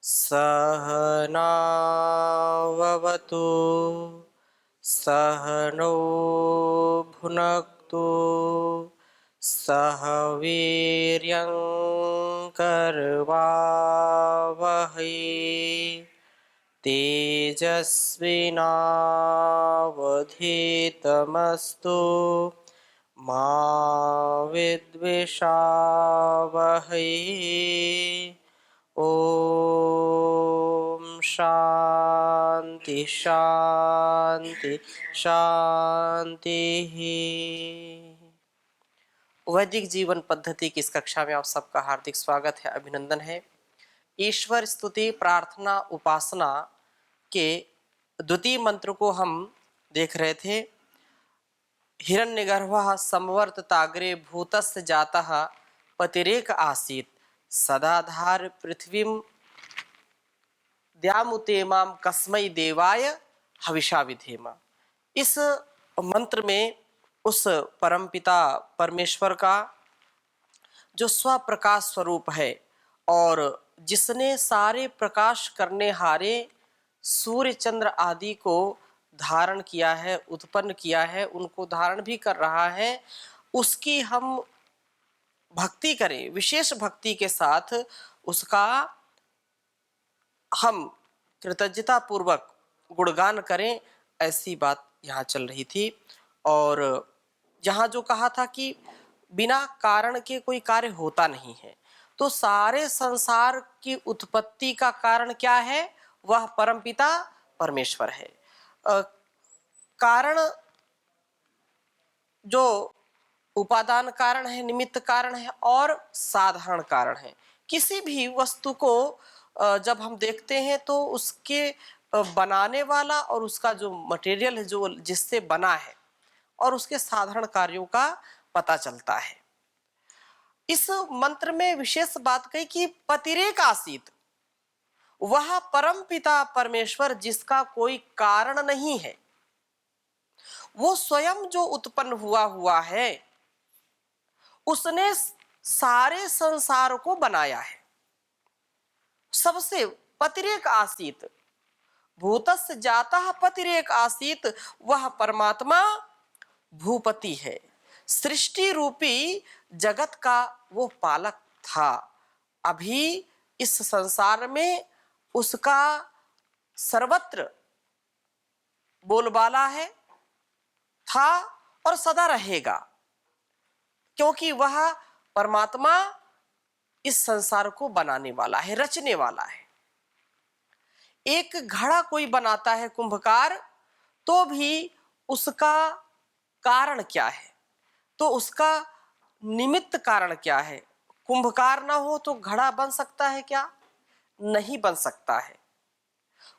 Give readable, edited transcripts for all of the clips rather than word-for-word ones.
सहनाववतु सहनौ भुनक्तु सह वीर्यं करवावहै तेजस्विनावधीतमस्तु मा विद्विषावहै। ओम शांति शांति शांति। वैदिक जीवन पद्धति की इस कक्षा में आप सबका हार्दिक स्वागत है, अभिनंदन है। ईश्वर स्तुति प्रार्थना उपासना के द्वितीय मंत्र को हम देख रहे थे। हिरण्यगर्भः संवर्तताग्रे भूतस्य जातः पतिरेक आसीत् सदाधार पृथ्वीं द्यामुतेमां कस्मै देवाय हविषा विधेम। इस मंत्र में उस परमपिता परमेश्वर का जो स्वप्रकाश स्वरूप है और जिसने सारे प्रकाश करने हारे सूर्य चंद्र आदि को धारण किया है, उत्पन्न किया है, उनको धारण भी कर रहा है, उसकी हम भक्ति करें, विशेष भक्ति के साथ उसका हम कृतज्ञता पूर्वक गुणगान करें, ऐसी बात यहाँ चल रही थी। और यहाँ जो कहा था कि बिना कारण के कोई कार्य होता नहीं है, तो सारे संसार की उत्पत्ति का कारण क्या है? वह परमपिता परमेश्वर है। कारण जो उपादान कारण है, निमित्त कारण है और साधारण कारण है। किसी भी वस्तु को जब हम देखते हैं तो उसके बनाने वाला और उसका जो मटेरियल है, जो जिससे बना है, और उसके साधारण कार्यों का पता चलता है। इस मंत्र में विशेष बात कही कि पतिरेक आसीत, वह परम पिता परमेश्वर जिसका कोई कारण नहीं है, वो स्वयं जो उत्पन्न हुआ है, उसने सारे संसार को बनाया है। सबसे पतिरेक आसीत, भूतस्य जातः पतिरेक आसीत, वह परमात्मा भूपति है, सृष्टि रूपी जगत का वो पालक था। अभी इस संसार में उसका सर्वत्र बोलबाला है, था और सदा रहेगा, क्योंकि वह परमात्मा इस संसार को बनाने वाला है, रचने वाला है। एक घड़ा कोई बनाता है कुंभकार, तो भी उसका कारण क्या है? तो उसका निमित्त कारण क्या है? कुंभकार ना हो तो घड़ा बन सकता है क्या? नहीं बन सकता है।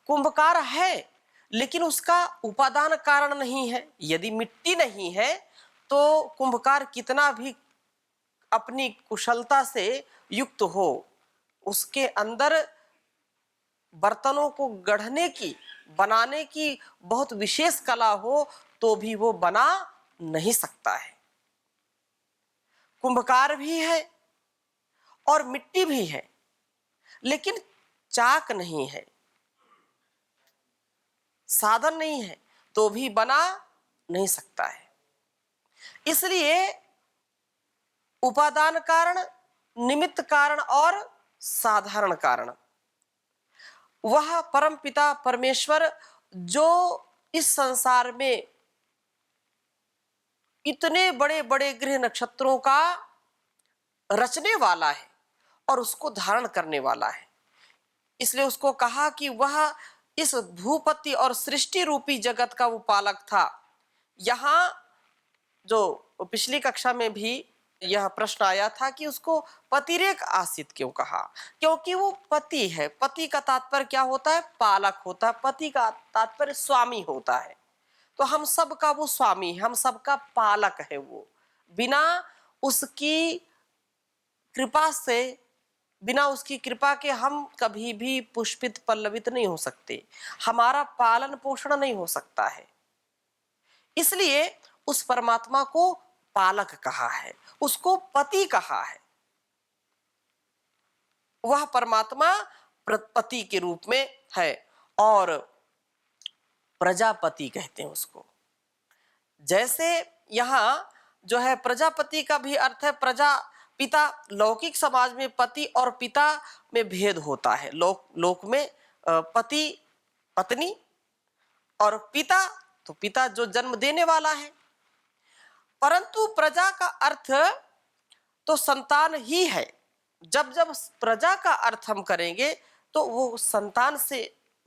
कुंभकार है लेकिन उसका उपादान कारण नहीं है। यदि मिट्टी नहीं है तो कुंभकार कितना भी अपनी कुशलता से युक्त हो, उसके अंदर बर्तनों को गढ़ने की, बनाने की बहुत विशेष कला हो, तो भी वो बना नहीं सकता है। कुंभकार भी है और मिट्टी भी है, लेकिन चाक नहीं है, साधन नहीं है, तो भी बना नहीं सकता है। इसलिए उपादान कारण, निमित्त कारण और साधारण कारण, वह परमपिता परमेश्वर जो इस संसार में इतने बड़े बड़े ग्रह नक्षत्रों का रचने वाला है और उसको धारण करने वाला है। इसलिए उसको कहा कि वह इस भूपति और सृष्टि रूपी जगत का वो पालक था। यहाँ जो पिछली कक्षा में भी यह प्रश्न आया था कि उसको पतिरेक आसित क्यों कहा? क्योंकि वो पति है। पति का तात्पर्य क्या होता है? पालक होता है। पति का तात्पर्य स्वामी होता है। तो हम सब का वो स्वामी है, हम सबका पालक है वो। बिना उसकी कृपा से, बिना उसकी कृपा के हम कभी भी पुष्पित पल्लवित नहीं हो सकते, हमारा पालन पोषण नहीं हो सकता है। इसलिए उस परमात्मा को पालक कहा है, उसको पति कहा है। वह परमात्मा पति के रूप में है, और प्रजापति कहते हैं उसको। जैसे यहाँ जो है प्रजापति का भी अर्थ है प्रजा पिता। लौकिक समाज में पति और पिता में भेद होता है। लोक में पति पत्नी, और पिता तो पिता जो जन्म देने वाला है। परंतु प्रजा का अर्थ तो संतान ही है। जब जब प्रजा का अर्थ हम करेंगे तो वो संतान से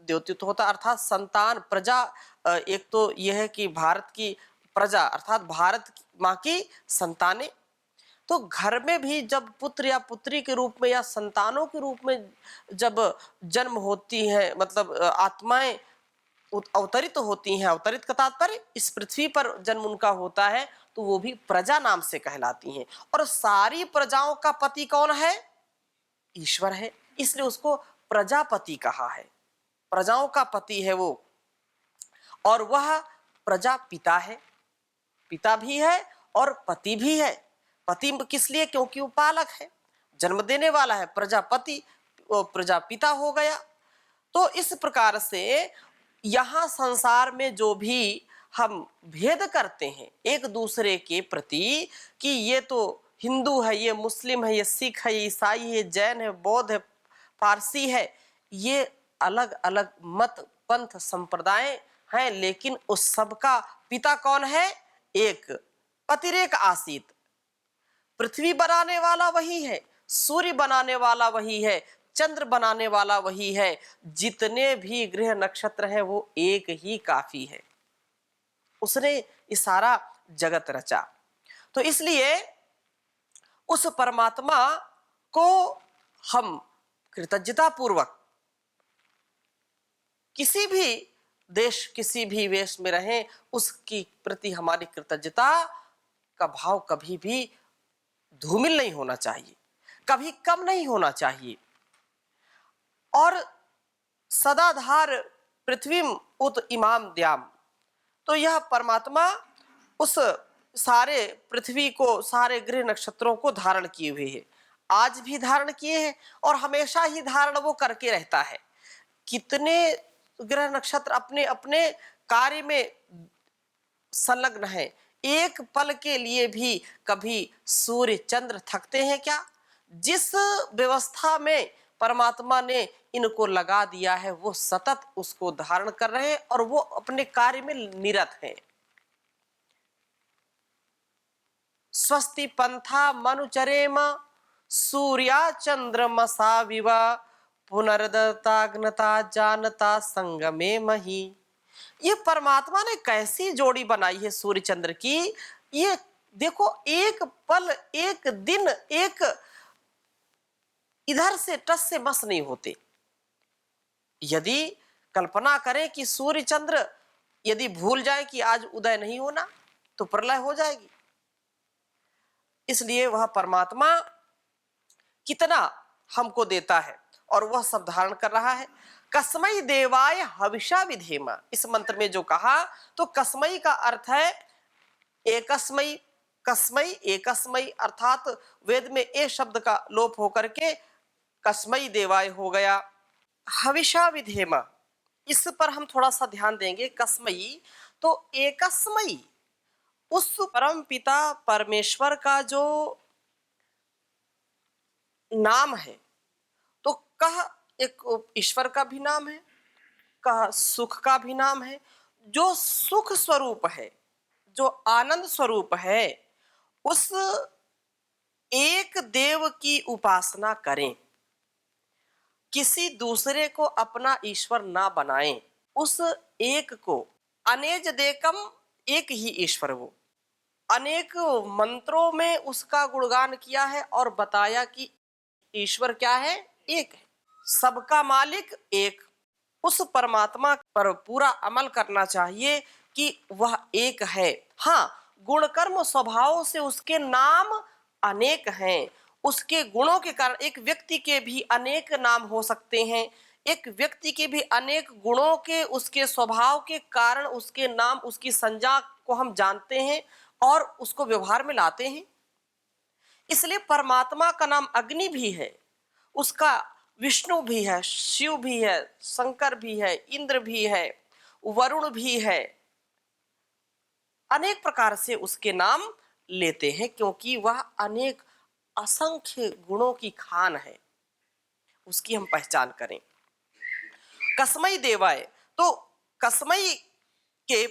द्योतित होता, अर्थात संतान प्रजा। एक तो यह है कि भारत की प्रजा अर्थात भारत माँ की संतानें। तो घर में भी जब पुत्र या पुत्री के रूप में या संतानों के रूप में जब जन्म होती है, मतलब आत्माएं अवतरित होती हैं, अवतरित का तात्पर्य इस पृथ्वी पर जन्म उनका होता है, तो वो भी प्रजा नाम से कहलाती हैं। और सारी प्रजाओं का पति कौन है? ईश्वर है, इसलिए उसको प्रजापति कहा है। प्रजाओं का पति है वो, और वह प्रजा पिता है। पिता भी है और पति भी है। पति किस लिए? क्योंकि वो पालक है, जन्म देने वाला है। प्रजापति प्रजा पिता हो गया। तो इस प्रकार से यहाँ संसार में जो भी हम भेद करते हैं एक दूसरे के प्रति, कि ये तो हिंदू है, ये मुस्लिम है, ये सिख है, ये ईसाई है, जैन है, बौद्ध है, पारसी है, ये अलग अलग मत पंथ संप्रदाय हैं, लेकिन उस सब का पिता कौन है? एक अतिरेक आसित। पृथ्वी बनाने वाला वही है, सूर्य बनाने वाला वही है, चंद्र बनाने वाला वही है। जितने भी ग्रह नक्षत्र हैं वो एक ही काफी है। उसने ये सारा जगत रचा। तो इसलिए उस परमात्मा को हम कृतज्ञता पूर्वक किसी भी देश किसी भी वेश में रहें, उसकी प्रति हमारी कृतज्ञता का भाव कभी भी धूमिल नहीं होना चाहिए, कभी कम नहीं होना चाहिए। और सदाधार पृथ्वीम उत इमाम द्याम, तो यह परमात्मा उस सारे पृथ्वी को, सारे ग्रह नक्षत्रों को धारण किए हुए है। आज भी धारण किए हैं और हमेशा ही धारण वो करके रहता है। कितने ग्रह नक्षत्र अपने अपने कार्य में संलग्न है। एक पल के लिए भी कभी सूर्य चंद्र थकते हैं क्या? जिस व्यवस्था में परमात्मा ने इनको लगा दिया है वो सतत उसको धारण कर रहे हैं और वो अपने कार्य में निरत हैं। स्वस्ति पंथा मनुचरेम सूर्या चंद्रमसा विवा पुनर्दताग्नता जानता संगमे मही। ये परमात्मा ने कैसी जोड़ी बनाई है सूर्य चंद्र की। ये देखो, एक पल, एक दिन, एक इधर से टस से मस नहीं होते। यदि कल्पना करें कि सूर्य चंद्र यदि भूल जाए कि आज उदय नहीं होना तो प्रलय हो जाएगी। इसलिए वह परमात्मा कितना हमको देता है और वह सब धारण कर रहा है। कस्मई देवाय हविषा विधेमा, इस मंत्र में जो कहा, तो कस्मई का अर्थ है एकस्मई। कस्मई एकस्मई अर्थात वेद में ए शब्द का लोप होकर के कस्मई देवाय हो गया। हविषा विधेमा, इस पर हम थोड़ा सा ध्यान देंगे। कस्मई तो एकस्मई, उस परम पिता परमेश्वर का जो नाम है, तो कह एक ईश्वर का भी नाम है, कह सुख का भी नाम है। जो सुख स्वरूप है, जो आनंद स्वरूप है, उस एक देव की उपासना करें, किसी दूसरे को अपना ईश्वर ना बनाएं। उस एक को अनेज देकम, एक ही ईश्वर वो। अनेक मंत्रों में उसका गुणगान किया है और बताया कि ईश्वर क्या है? एक है, सबका मालिक एक। उस परमात्मा पर पूरा अमल करना चाहिए कि वह एक है। हाँ, गुणकर्म स्वभाव से उसके नाम अनेक हैं। उसके गुणों के कारण एक व्यक्ति के भी अनेक नाम हो सकते हैं। एक व्यक्ति के भी अनेक गुणों के, उसके स्वभाव के कारण उसके नाम, उसकी संज्ञा को हम जानते हैं और उसको व्यवहार में लाते हैं। इसलिए परमात्मा का नाम अग्नि भी है, उसका विष्णु भी है, शिव भी है, शंकर भी है, इंद्र भी है, वरुण भी है, अनेक प्रकार से उसके नाम लेते हैं क्योंकि वह अनेक असंख्य गुणों की खान है, उसकी हम पहचान करें। कस्मै देवाय, तो कस्मै के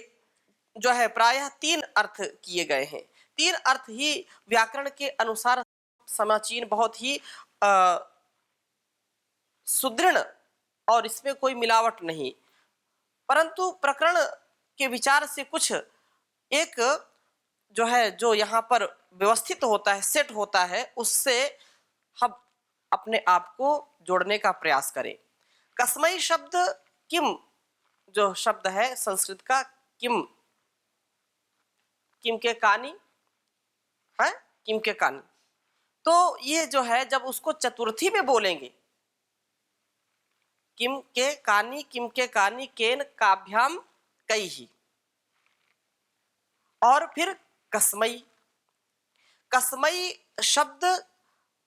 जो है प्रायः 3 अर्थ किए गए हैं। 3 अर्थ ही व्याकरण के अनुसार समाचीन बहुत ही सुदृढ़ और इसमें कोई मिलावट नहीं, परंतु प्रकरण के विचार से कुछ एक जो है जो यहाँ पर व्यवस्थित होता है, सेट होता है, उससे हम अपने आप को जोड़ने का प्रयास करें। कस्मै शब्द किम जो शब्द है संस्कृत का, किम, किम के कानी है, किम के कानी, तो ये जो है जब उसको चतुर्थी में बोलेंगे, किम के कानी, किम के कानी केन काभ्याम कई ही, और फिर कस्मै, कस्मै शब्द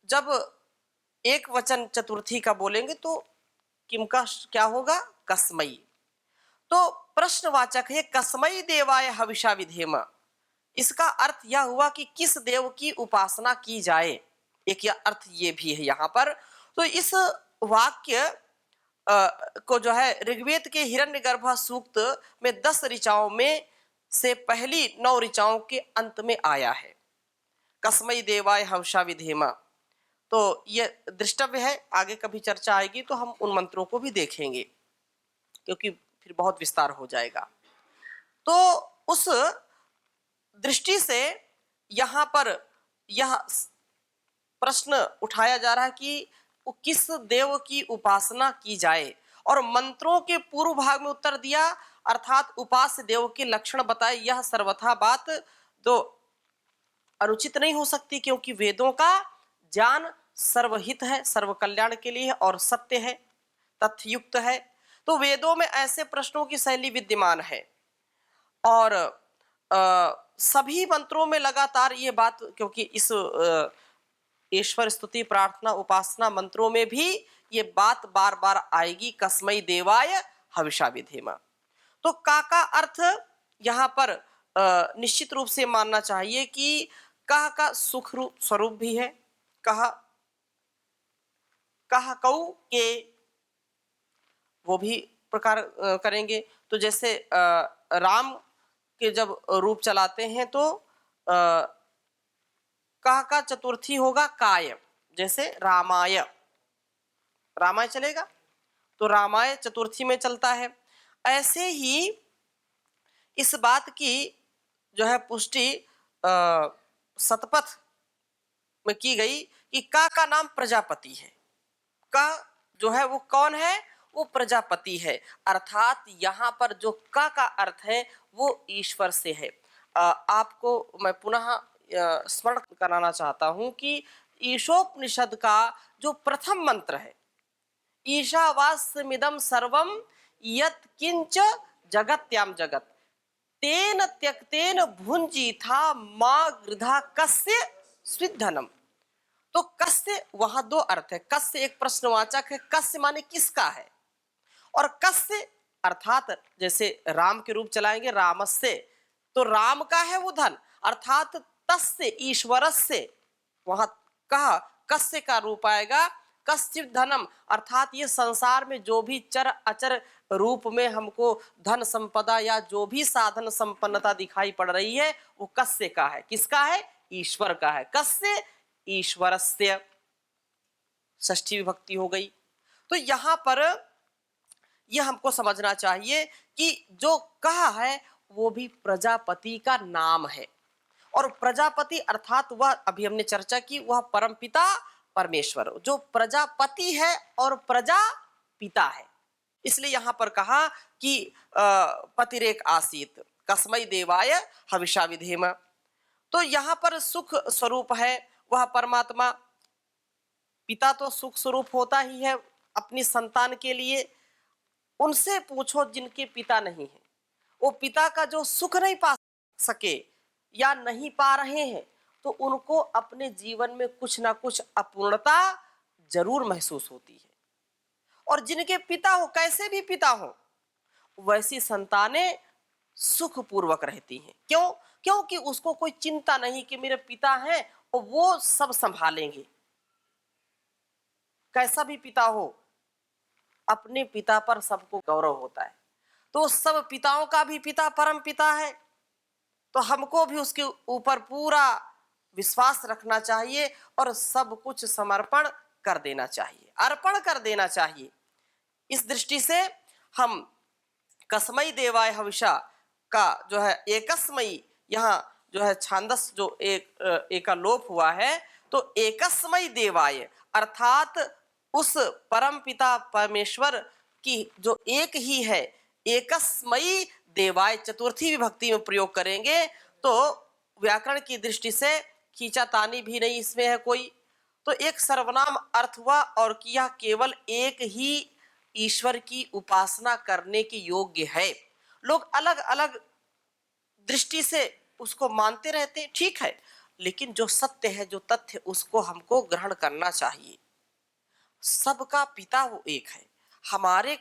जब एक वचन चतुर्थी का बोलेंगे तो किम का क्या होगा, कस्मै। तो प्रश्नवाचक है, कस्मै देवाय हविषा विधेम, इसका अर्थ यह हुआ कि किस देव की उपासना की जाए, एक यह अर्थ ये भी है यहाँ पर। तो इस वाक्य को जो है ऋग्वेद के हिरण्यगर्भ सूक्त में 10 ऋचाओं में से पहली 9 ऋचाओं के अंत में आया है, कस्मै देवाय हविषा विधेम। तो ये दृष्टव्य है, आगे कभी चर्चा आएगी तो हम उन मंत्रों को भी देखेंगे क्योंकि फिर बहुत विस्तार हो जाएगा। तो उस दृष्टि से यहाँ पर यह प्रश्न उठाया जा रहा है कि किस देव की उपासना की जाए, और मंत्रों के पूर्व भाग में उत्तर दिया अर्थात उपास्य देव के लक्षण बताए। यह सर्वथा बात तो अनुचित नहीं हो सकती क्योंकि वेदों का ज्ञान सर्वहित है, सर्व कल्याण के लिए और सत्य है, तथ्ययुक्त है। तो वेदों में ऐसे प्रश्नों की शैली विद्यमान है और सभी मंत्रों में लगातार ये बात, क्योंकि इस ईश्वर स्तुति प्रार्थना उपासना मंत्रों में भी ये बात बार बार आएगी, कस्मै देवाय हविषा विधेम। तो का अर्थ यहाँ पर निश्चित रूप से मानना चाहिए कि का सुख रूप स्वरूप भी है, कह कऊ के वो भी प्रकार करेंगे। तो जैसे राम के जब रूप चलाते हैं तो कह का चतुर्थी होगा काय, जैसे रामाय, रामाय चलेगा तो रामाय चतुर्थी में चलता है। ऐसे ही इस बात की जो है पुष्टि शतपथ में की गई कि का नाम प्रजापति है, का जो है वो कौन है, वो प्रजापति है, अर्थात यहाँ पर जो का अर्थ है वो ईश्वर से है। आपको मैं पुनः स्मरण कराना चाहता हूं कि ईशोपनिषद का जो प्रथम मंत्र है, ईशावास्यमिदं सर्वं यत् किंच जगत्याम जगत तेन त्यक्तेन भुंजीथा मा गृधा कस्य स्विद्धनम। तो कस्य वहां 2 अर्थ है, कस्य एक प्रश्नवाचक है, कस्य माने किसका है, और कस्य अर्थात जैसे राम के रूप चलाएंगे रामस्य, तो राम का है वो धन, अर्थात तस्य ईश्वरस्य, वहां कहा कस्य का रूप आएगा कश्चित् धनम, अर्थात ये संसार में जो भी चर अचर रूप में हमको धन संपदा या जो भी साधन संपन्नता दिखाई पड़ रही है वो कस्य का है, किसका है, ईश्वर का है। कस्य ईश्वरस्य, षष्ठी विभक्ति हो गई। तो यहाँ पर यह हमको समझना चाहिए कि जो कहा है वो भी प्रजापति का नाम है, और प्रजापति अर्थात वह, अभी हमने चर्चा की, वह परमपिता परमेश्वर जो प्रजापति है और प्रजा पिता है। इसलिए यहाँ पर कहा कि पतिरेक आसीत कस्मै देवाय हविषा विधेम। तो यहाँ पर सुख स्वरूप है वह परमात्मा, पिता तो सुख स्वरूप होता ही है अपनी संतान के लिए। उनसे पूछो जिनके पिता नहीं है, वो पिता का जो सुख नहीं पा सके या नहीं पा रहे हैं, तो उनको अपने जीवन में कुछ ना कुछ अपूर्णता जरूर महसूस होती है। और जिनके पिता हो, कैसे भी पिता हो, वैसी संतानें सुखपूर्वक रहती हैं। क्यों? क्योंकि उसको कोई चिंता नहीं कि मेरे पिता हैं और वो सब संभालेंगे। कैसा भी पिता हो, अपने पिता पर सबको गौरव होता है। तो सब पिताओं का भी पिता परम पिता है, तो हमको भी उसके ऊपर पूरा विश्वास रखना चाहिए और सब कुछ समर्पण कर देना चाहिए, अर्पण कर देना चाहिए। इस दृष्टि से हम कसमई देवाय हविषा का जो है एकस्मयी, यहाँ जो है छांदस जो एक का लोप हुआ है, तो एकस्मयी देवाय अर्थात उस परम पिता परमेश्वर की जो एक ही है, एकस्मयी देवाय चतुर्थी विभक्ति में प्रयोग करेंगे तो व्याकरण की दृष्टि से खींचातानी भी नहीं इसमें है कोई, तो एक सर्वनाम अर्थ हुआ और किया केवल एक ही ईश्वर की उपासना करने के योग्य है। लोग अलग अलग दृष्टि से उसको मानते रहते हैं, ठीक है, लेकिन जो सत्य है, जो तथ्य, उसको हमको ग्रहण करना चाहिए। सबका पिता वो एक है। हमारे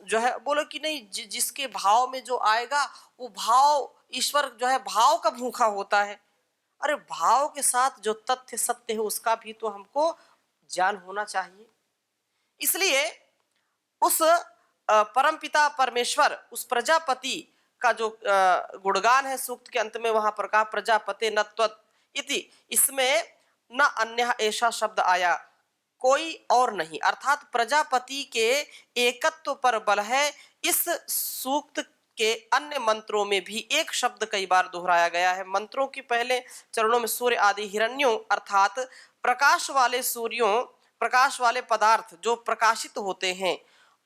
जो है बोलो कि नहीं, जिसके भाव में जो आएगा वो भाव, ईश्वर जो है भाव का भूखा होता है। अरे भाव के साथ जो तथ्य सत्य है उसका भी तो हमको ज्ञान होना चाहिए। इसलिए उस परमपिता परमेश्वर, उस प्रजापति का जो गुणगान है सूक्त के अंत में, वहां पर कहा प्रजापते न त्वत् इति, इसमें न अन्य ऐसा शब्द आया, कोई और नहीं, अर्थात प्रजापति के एकत्व पर बल है। इस सूक्त के अन्य मंत्रों में भी एक शब्द कई बार दोहराया गया है। मंत्रों के पहले चरणों में सूर्य आदि हिरण्यों अर्थात प्रकाश वाले सूर्यों, प्रकाश वाले पदार्थ जो प्रकाशित होते हैं,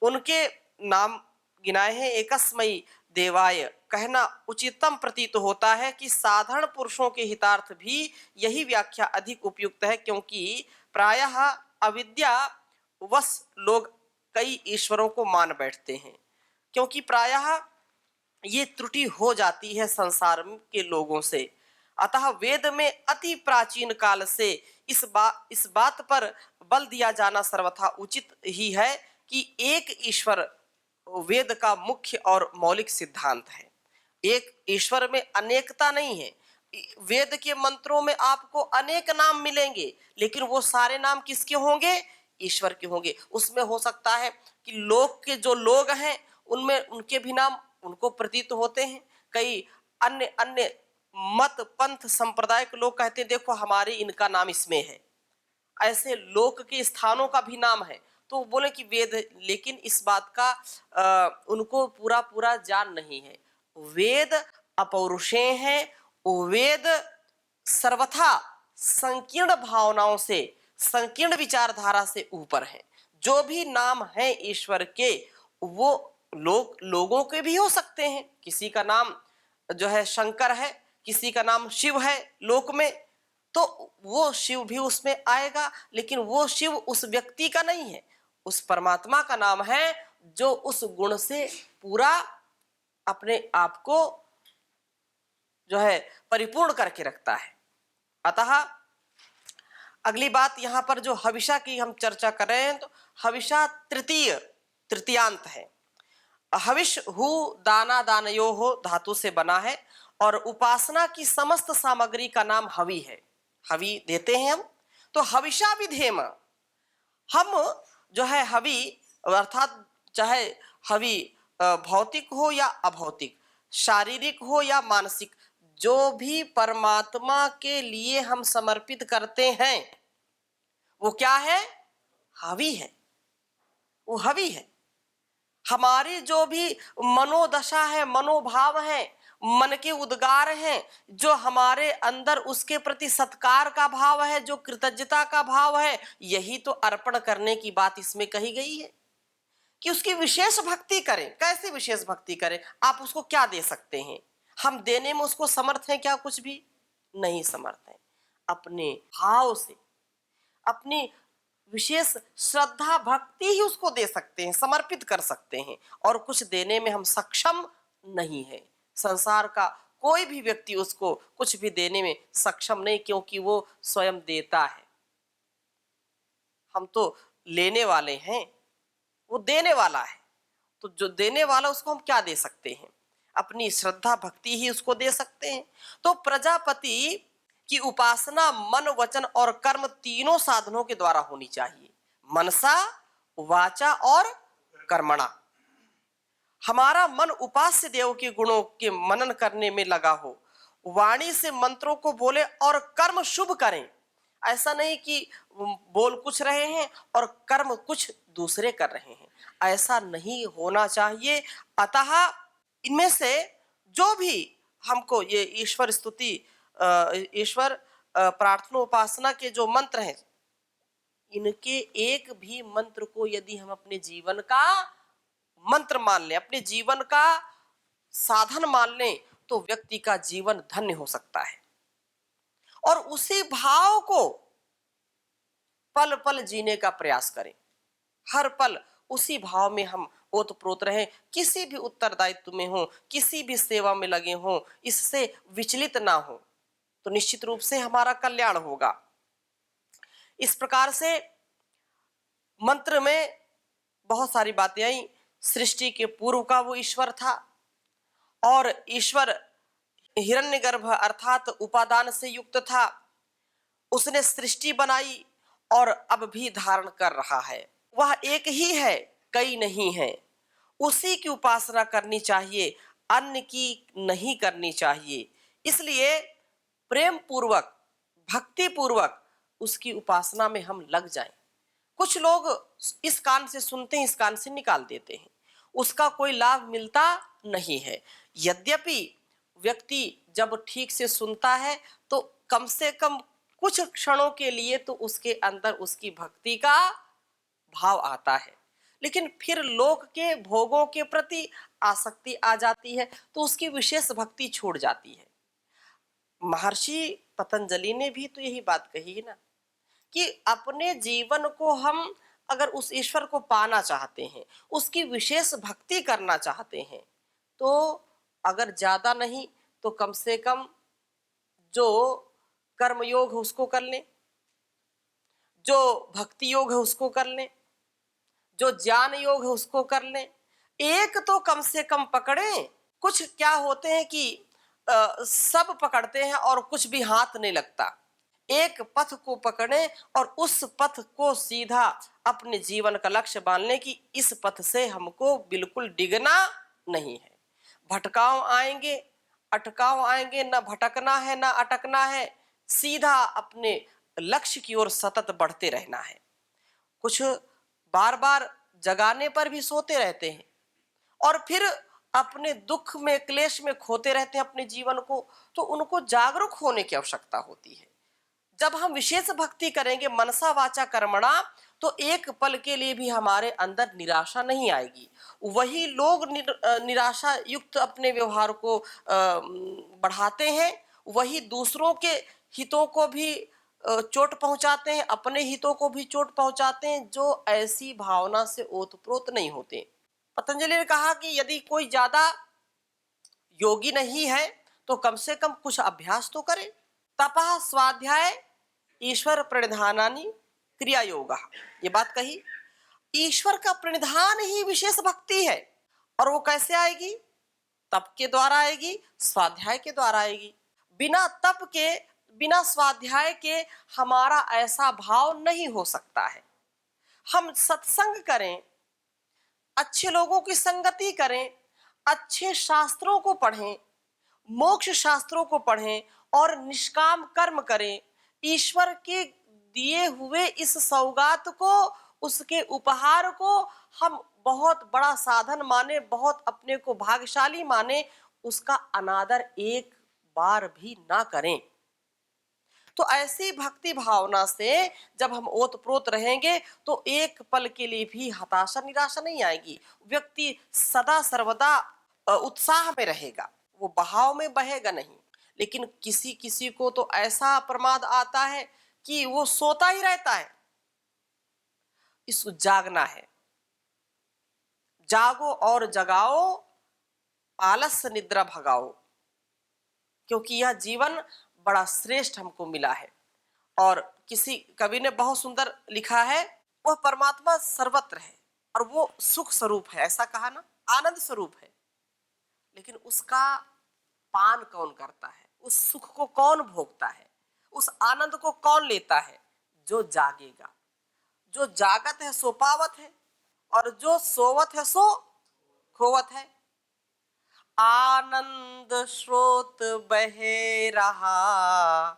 उनके नाम गिनाए हैं। एकस्मयी देवाय कहना उचितम प्रतीत होता है कि साधारण पुरुषों के हितार्थ भी यही व्याख्या अधिक उपयुक्त है, क्योंकि प्रायः अविद्या वश लोग कई ईश्वरों को मान बैठते हैं, क्योंकि प्रायः ये त्रुटि हो जाती है संसार के लोगों से। अतः वेद में अति प्राचीन काल से इस बात पर बल दिया जाना सर्वथा उचित ही है कि एक ईश्वर वेद का मुख्य और मौलिक सिद्धांत है। एक ईश्वर में अनेकता नहीं है। वेद के मंत्रों में आपको अनेक नाम मिलेंगे, लेकिन वो सारे नाम किसके होंगे? ईश्वर के होंगे। उसमें हो सकता है कि लोक के जो लोग हैं उनमें उनके भी नाम उनको प्रतीत होते हैं। कई अन्य अन्य मत पंथ संप्रदाय के लोग कहते हैं देखो हमारे इनका नाम इसमें है, ऐसे लोक के स्थानों का भी नाम है। तो बोले कि वेद, लेकिन इस बात का उनको पूरा पूरा ज्ञान नहीं है। वेद अपौरुषेय हैं, वेद सर्वथा संकीर्ण भावनाओं से, संकीर्ण विचारधारा से ऊपर है। जो भी नाम है ईश्वर के, वो लोगों के भी हो सकते हैं। किसी का नाम जो है शंकर है, किसी का नाम शिव है लोक में, तो वो शिव भी उसमें आएगा, लेकिन वो शिव उस व्यक्ति का नहीं है, उस परमात्मा का नाम है जो उस गुण से पूरा अपने आप को जो है परिपूर्ण करके रखता है। अतः अगली बात यहाँ पर जो हविषा की हम चर्चा कर रहे हैं, तो हविषा तृतीयांत है। हविष हु दाना दानयो हो धातु से बना है और उपासना की समस्त सामग्री का नाम हवि है। हवि देते हैं हम, तो हविषा विधेम, हम जो है हवि अर्थात चाहे हवि भौतिक हो या अभौतिक, शारीरिक हो या मानसिक, जो भी परमात्मा के लिए हम समर्पित करते हैं वो क्या है? हवि है, वो हवि है। हमारी जो भी मनोदशा है, मनोभाव है, मन के उद्गार हैं, जो हमारे अंदर उसके प्रति सत्कार का भाव है, जो कृतज्ञता का भाव है, यही तो अर्पण करने की बात इसमें कही गई है कि उसकी विशेष भक्ति करें। कैसे विशेष भक्ति करें? आप उसको क्या दे सकते हैं? हम देने में उसको समर्थ हैं क्या? कुछ भी नहीं समर्थ हैं। अपने भाव से, अपनी विशेष श्रद्धा भक्ति ही उसको दे सकते हैं, समर्पित कर सकते हैं, और कुछ देने में हम सक्षम नहीं है। संसार का कोई भी व्यक्ति उसको कुछ भी देने में सक्षम नहीं, क्योंकि वो स्वयं देता है, हम तो लेने वाले हैं। वो देने वाला है। तो जो देने वाला उसको हम क्या दे सकते हैं? अपनी श्रद्धा भक्ति ही उसको दे सकते हैं। तो प्रजापति की उपासना मन वचन और कर्म तीनों साधनों के द्वारा होनी चाहिए। मनसा वाचा और कर्मणा। हमारा मन उपास्य देव के गुणों के मनन करने में लगा हो, वाणी से मंत्रों को बोले और कर्म शुभ करें। ऐसा नहीं कि बोल कुछ रहे हैं और कर्म कुछ दूसरे कर रहे हैं, ऐसा नहीं होना चाहिए। अतः इनमें से जो भी हमको ये ईश्वर स्तुति, ईश्वर प्रार्थना उपासना के जो मंत्र हैं, इनके एक भी मंत्र को यदि हम अपने जीवन का मंत्र मान लें, अपने जीवन का साधन मान लें, तो व्यक्ति का जीवन धन्य हो सकता है। और उसी भाव को पल पल जीने का प्रयास करें। हर पल उसी भाव में हम ओतप्रोत रहें, किसी भी उत्तरदायित्व में हो, किसी भी सेवा में लगे हों, इससे विचलित ना हो, तो निश्चित रूप से हमारा कल्याण होगा। इस प्रकार से मंत्र में बहुत सारी बातें आई। सृष्टि के पूर्व का वो ईश्वर था और ईश्वर हिरण्यगर्भ अर्थात उपादान से युक्त था। उसने सृष्टि बनाई और अब भी धारण कर रहा है। वह एक ही है, कई नहीं है। उसी की उपासना करनी चाहिए, अन्य की नहीं करनी चाहिए। इसलिए प्रेम पूर्वक, भक्ति पूर्वक उसकी उपासना में हम लग जाएं। कुछ लोग इस कान से सुनते हैं, इस कान से निकाल देते हैं, उसका कोई लाभ मिलता नहीं है। यद्यपि व्यक्ति जब ठीक से सुनता है तो कम से कम कुछ क्षणों के लिए तो उसके अंदर उसकी भक्ति का भाव आता है, लेकिन फिर लोक के भोगों के प्रति आसक्ति आ जाती है तो उसकी विशेष भक्ति छूट जाती है। महर्षि पतंजलि ने भी तो यही बात कही है ना, कि अपने जीवन को हम अगर उस ईश्वर को पाना चाहते हैं, उसकी विशेष भक्ति करना चाहते हैं, तो अगर ज्यादा नहीं तो कम से कम जो कर्म योग है उसको कर लें, जो भक्ति योग है उसको कर लें, जो ज्ञान योग है उसको कर लें। एक तो कम से कम पकड़ें। कुछ क्या होते हैं कि सब पकड़ते हैं और कुछ भी हाथ नहीं लगता। एक पथ को पकड़ें और उस पथ को सीधा अपने जीवन का लक्ष्य मान लें कि इस पथ से हमको बिल्कुल डिगना नहीं है। भटकाव आएंगे, अटकाव आएंगे, न भटकना है न अटकना है, सीधा अपने लक्ष्य की ओर सतत बढ़ते रहना है। कुछ बार बार जगाने पर भी सोते रहते हैं और फिर अपने दुख में, क्लेश में खोते रहते हैं अपने जीवन को, तो उनको जागरूक होने की आवश्यकता होती है। जब हम विशेष भक्ति करेंगे मनसा वाचा कर्मणा, तो एक पल के लिए भी हमारे अंदर निराशा नहीं आएगी। वही लोग निराशा युक्त अपने व्यवहार को बढ़ाते हैं, वही दूसरों के हितों को भी चोट पहुंचाते हैं, अपने हितों को भी चोट पहुंचाते हैं, जो ऐसी भावना से ओतप्रोत नहीं होते। पतंजलि ने कहा कि यदि कोई ज्यादा योगी नहीं है तो कम से कम कुछ अभ्यास तो करे। तपः स्वाध्याय ईश्वर प्रणिधानानि क्रिया योगा, ये बात कही। ईश्वर का प्रणिधान ही विशेष भक्ति है। और वो कैसे आएगी? तप के द्वारा आएगी, स्वाध्याय के द्वारा आएगी। बिना तप के, बिना स्वाध्याय के हमारा ऐसा भाव नहीं हो सकता है। हम सत्संग करें, अच्छे लोगों की संगति करें, अच्छे शास्त्रों को पढ़ें, मोक्ष शास्त्रों को पढ़ें और निष्काम कर्म करें। ईश्वर के दिए हुए इस सौगात को, उसके उपहार को हम बहुत बड़ा साधन माने, बहुत अपने को भाग्यशाली माने, उसका अनादर एक बार भी ना करें। तो ऐसी भक्ति भावना से जब हम ओतप्रोत रहेंगे तो एक पल के लिए भी हताशा निराशा नहीं आएगी। व्यक्ति सदा सर्वदा उत्साह में रहेगा, वो बहाव में बहेगा नहीं। लेकिन किसी किसी को तो ऐसा प्रमाद आता है कि वो सोता ही रहता है। इसको जागना है। जागो और जगाओ, आलस्य निद्रा भगाओ, क्योंकि यह जीवन बड़ा श्रेष्ठ हमको मिला है। और किसी कवि ने बहुत सुंदर लिखा है, वह परमात्मा सर्वत्र है और वो सुख स्वरूप है, ऐसा कहा ना, आनंद स्वरूप है। लेकिन उसका पान कौन करता है, उस सुख को कौन भोगता है, उस आनंद को कौन लेता है? जो जागेगा। जो जागत है सो पावत है, और जो सोवत है सो खोवत है। आनंद स्रोत बहे रहा,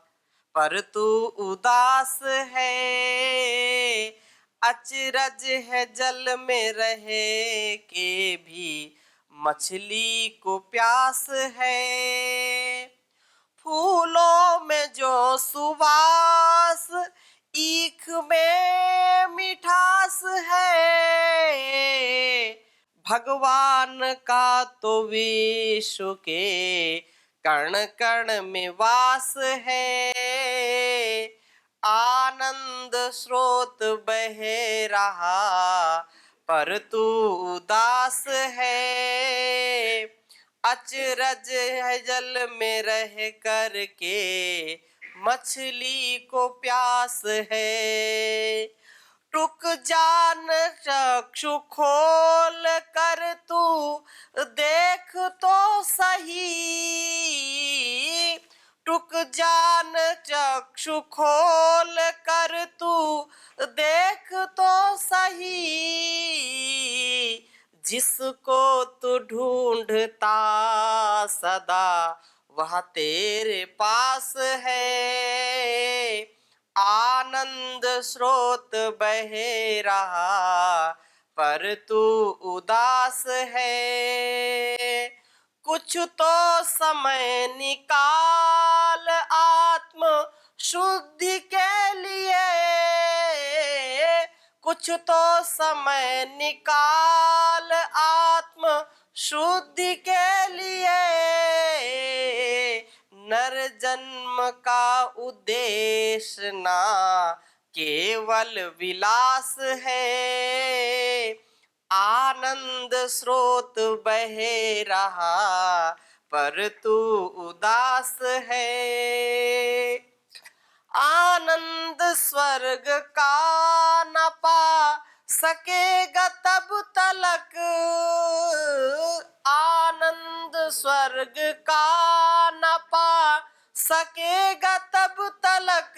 पर तू उदास है। अचरज है जल में रहे के भी मछली को प्यास है। फूलों में जो सुवास, ईख में मिठास है। भगवान का तो विश्व के कण कण में वास है। आनंद स्रोत बहे रहा, पर तू उदास है। अचरज है जल में रह कर के मछली को प्यास है। टुक जान चक्षु खोल कर तू देख तो सही। टुक जान चक्षु खोल कर तू देख तो सही। जिसको तू ढूंढता सदा वह तेरे पास है। आनंद स्रोत बहे रहा, पर तू उदास है। कुछ तो समय निकाल आत्म शुद्धि के लिए। कुछ तो समय निकाल आत्म शुद्धि के लिए। नर जन्म का उद्देश्य ना केवल विलास है। आनंद स्रोत बहे रहा, पर तू उदास है। आनंद स्वर्ग का न पा सकेगा तब तलक। आनंद स्वर्ग का न पा सकेगा तब तलक।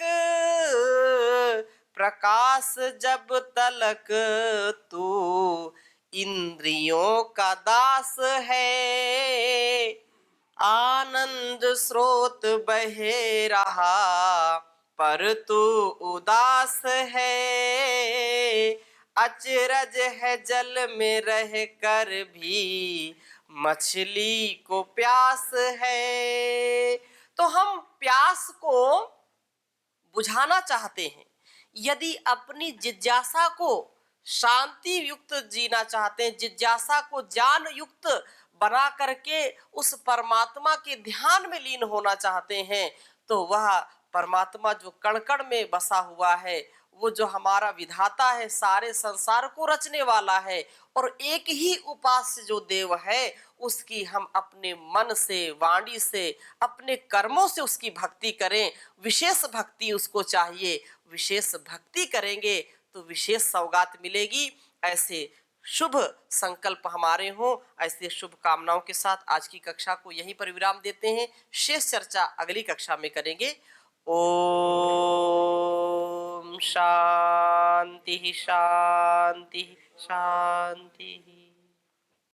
प्रकाश जब तलक तू इंद्रियों का दास है। आनंद स्रोत बहे रहा, पर तू उदास है। अचरज है जल में रह कर भी मछली को प्यास है। तो हम प्यास को बुझाना चाहते हैं। यदि अपनी जिज्ञासा को शांति युक्त जीना चाहते हैं, जिज्ञासा को ज्ञान युक्त बना करके उस परमात्मा के ध्यान में लीन होना चाहते हैं, तो वह परमात्मा जो कण कण में बसा हुआ है, वो जो हमारा विधाता है, सारे संसार को रचने वाला है, और एक ही उपास्य जो देव है, उसकी हम अपने मन से, वाणी से, अपने कर्मों से उसकी भक्ति करें। विशेष भक्ति उसको चाहिए। विशेष भक्ति करेंगे तो विशेष सौगात मिलेगी। ऐसे शुभ संकल्प हमारे हों। ऐसे शुभ कामनाओं के साथ आज की कक्षा को यहीं पर विराम देते हैं। शेष चर्चा अगली कक्षा में करेंगे। ओम शांति शांति शांति।